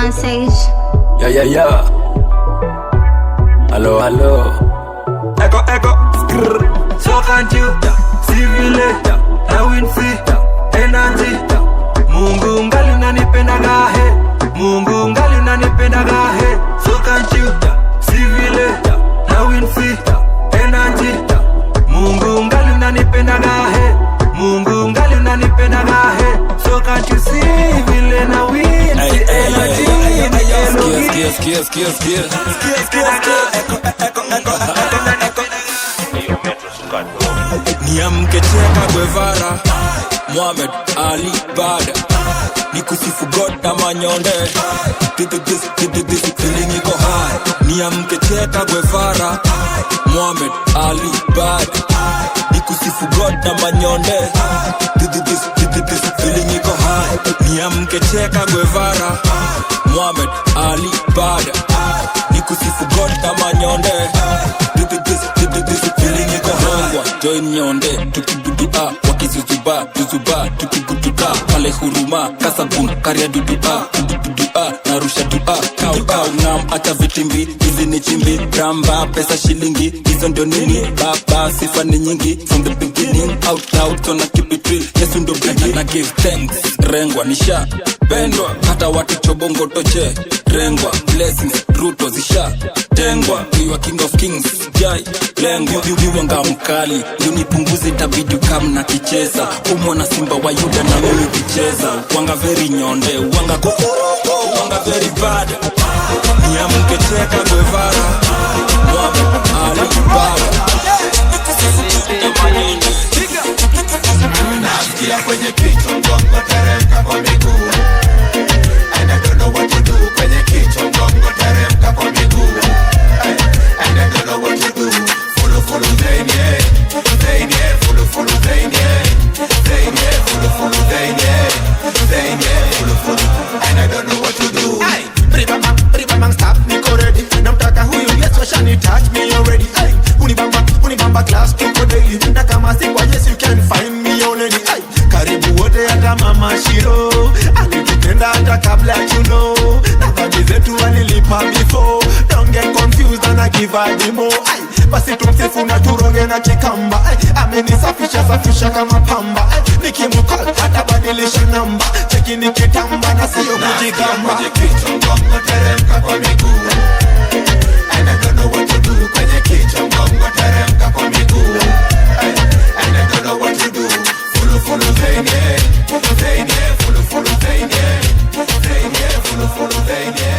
one stage. Yeah. Hello. Echo. So can't you see vile na win free energy. Mungu ngali unanipenda gahe. Mungu ngali unanipenda gahe. So can't you see vile na win free energy. Mungu ngali unanipenda gahe. Mungu ngali unanipenda gahe. So can't you see vile na win free energy. Niamke Cheka Guevara, Muhammad Ali Bada, nikusifu God na manyonde. This feeling iko high. Niamke Cheka Guevara, Muhammad Ali Bada, nikusifu God na manyonde. This feeling iko high. Niamke Cheka Guevara, Muhammad Ali Bada, nikusifu God na manyonde. This feeling iko high. Join nyonde tukibudua wakizuzuba tukibuduka pale huruma kasabun karia dudua narusha dua kau nam hata vitimbi hizi ni chimbi ramba pesa shilingi hizo ndio nini baba sifa ni nyingi from the beginning out loud so na keep it real Yesu ndo bigi na give thanks rengwa nisha pendwa hata watu chobongo toche rengwa blessings ruto zisha tengwa kiwa king of kings jai lengwa viwanga mkali unipunguze tabidi kama na kicheza umona simba wa Yuda na mimi kicheza wanga very nyonde wanga very bad niamke Cheka Guevara Muhammad Ali Bada nasikia kwenye kichwa mgongo teremka kwa miguu and I don't know what to do kwenye kichwa mgongo teremka kwa miguu and I don't know what to do follow Zaynye follow Zaynye follow and I don't know what to do Ribamang stop niko ready namtaka huyu Yesu shani touch me already unibamba class tuko daily na kama si kwa Yesu you can find me already karibu wote hata mama Shiro alitupenda hata kabla you know na dhambi zetu alilipa before don't get confused and I give her the more basi tumsifu na turoge na kikamba amenisafisha kama pamba nikimukol hata badilisha namba cheki nikitamba na sio kujigamba kwenye kichwa mgongo teremka kwa miguu and I don't know what to do kwenye kichwa mgongo teremka kwa miguu and I don't know what to do follow Zaynye follow Zaynye follow Zaynye follow Zaynye